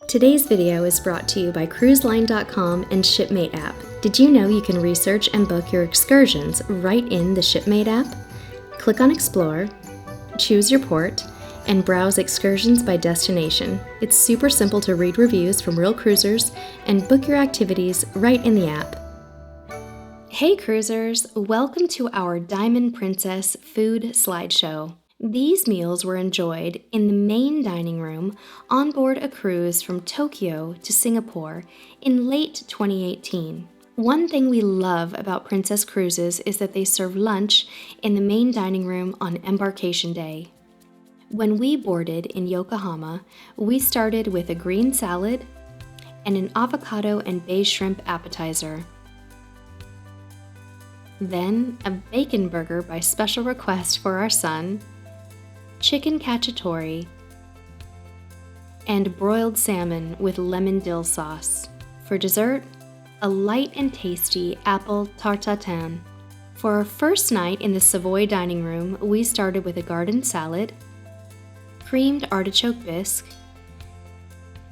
Today's video is brought to you by cruiseline.com and Shipmate app. Did you know you can research and book your excursions right in the Shipmate app? Click on Explore, choose your port, and browse excursions by destination. It's super simple to read reviews from real cruisers and book your activities right in the app. Hey cruisers, welcome to our Diamond Princess food slideshow. These meals were enjoyed in the main dining room on board a cruise from Tokyo to Singapore in late 2018. One thing we love about Princess Cruises is that they serve lunch in the main dining room on embarkation day. When we boarded in Yokohama, we started with a green salad and an avocado and bay shrimp appetizer. Then a bacon burger by special request for our son, chicken cacciatore, and broiled salmon with lemon dill sauce. For dessert, a light and tasty apple Tatin. For our first night in the Savoy Dining room, we started with a garden salad, creamed artichoke bisque,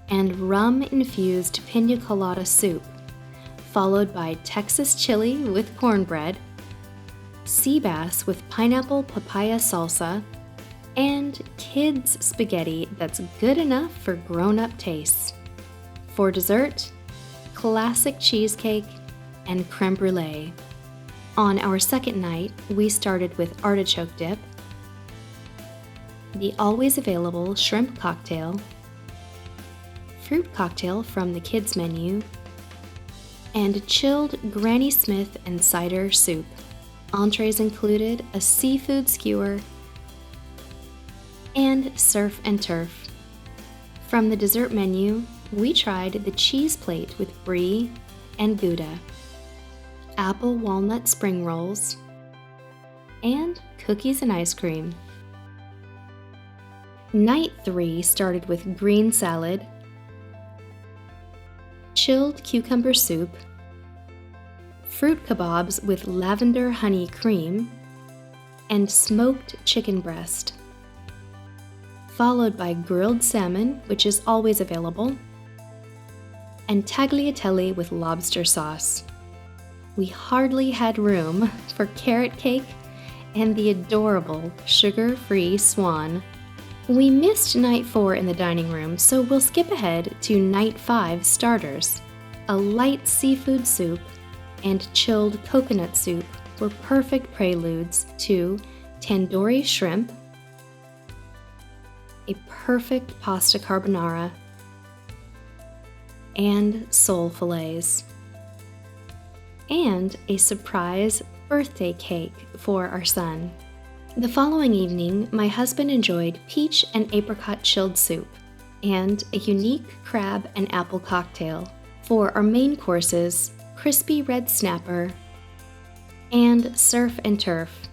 and rum-infused pina colada soup, followed by Texas chili with cornbread, seaBass with pineapple papaya salsa, and kids spaghetti that's good enough for grown-up tastes. For dessert, classic cheesecake and creme brulee. On our second night, we started with artichoke dip, the always available shrimp cocktail, fruit cocktail from the kids menu, and chilled Granny Smith and cider soup. Entrees included a seafood skewer and surf and turf. From the dessert menu, we tried the cheese plate with brie and Gouda, apple walnut spring rolls, and cookies and ice cream. Night 3 started with green salad, chilled cucumber soup, fruit kebabs with lavender honey cream, and smoked chicken breast, followed by grilled salmon, which is always available, and tagliatelle with lobster sauce. We hardly had room for carrot cake and the adorable sugar-free swan. We missed night 4 in the dining room, so we'll skip ahead to night 5 starters. A light seafood soup and chilled coconut soup were perfect preludes to tandoori shrimp, a perfect pasta carbonara, and sole fillets, and a surprise birthday cake for our son. The following evening, my husband enjoyed peach and apricot chilled soup and a unique crab and apple cocktail. For our main courses, crispy red snapper and surf and turf.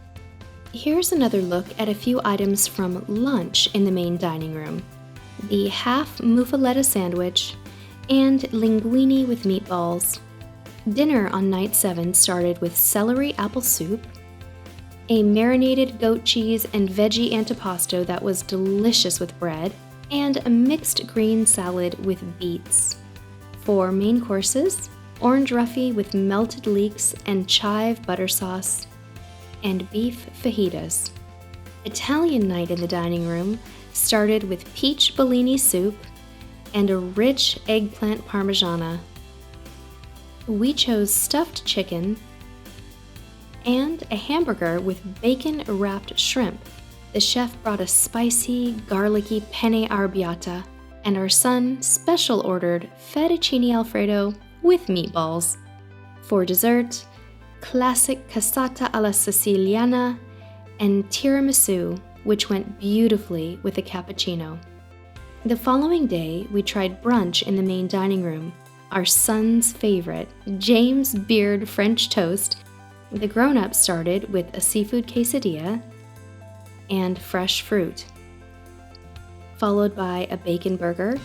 Here's another look at a few items from lunch in the main dining room. The half muffaletta sandwich and linguine with meatballs. Dinner on night 7 started with celery apple soup, a marinated goat cheese and veggie antipasto that was delicious with bread, and a mixed green salad with beets. For main courses, orange roughy with melted leeks and chive butter sauce, and beef fajitas. Italian night in the dining room started with peach bellini soup and a rich eggplant parmigiana. We chose stuffed chicken and a hamburger with bacon-wrapped shrimp. The chef brought a spicy, garlicky penne arrabbiata, and our son special ordered fettuccine alfredo with meatballs. For dessert, classic cassata alla siciliana and tiramisu, which went beautifully with a cappuccino. The following day, we tried brunch in the main dining room. Our son's favorite, James Beard French toast. The grown-ups started with a seafood quesadilla and fresh fruit, followed by a bacon burger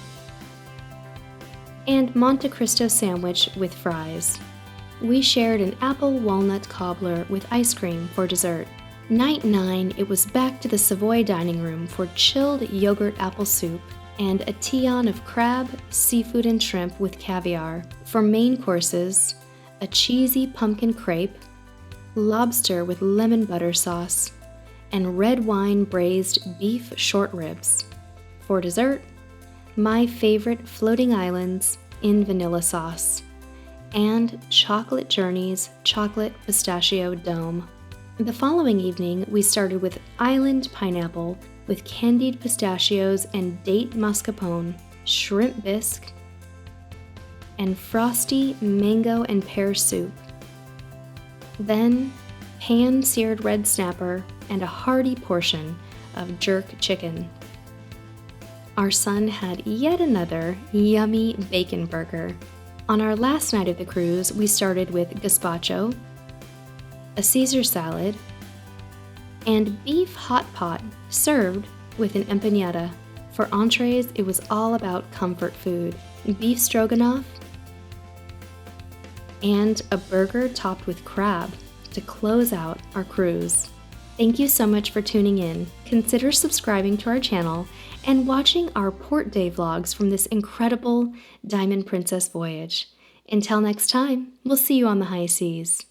and Monte Cristo sandwich with fries. We shared an apple walnut cobbler with ice cream for dessert. Night 9, it was back to the Savoy Dining room for chilled yogurt apple soup and a tea-on of crab, seafood, and shrimp with caviar. For main courses, a cheesy pumpkin crepe, lobster with lemon butter sauce, and red wine braised beef short ribs. For dessert, my favorite floating islands in vanilla sauce, and Chocolate Journey's chocolate pistachio dome. The following evening, we started with island pineapple with candied pistachios and date mascarpone, shrimp bisque, and frosty mango and pear soup. Then, pan-seared red snapper and a hearty portion of jerk chicken. Our son had yet another yummy bacon burger. On our last night of the cruise, we started with gazpacho, a Caesar salad, and beef hot pot served with an empanada. For entrees, it was all about comfort food: beef stroganoff and a burger topped with crab to close out our cruise. Thank you so much for tuning in. Consider subscribing to our channel and watching our port day vlogs from this incredible Diamond Princess voyage. Until next time, we'll see you on the high seas.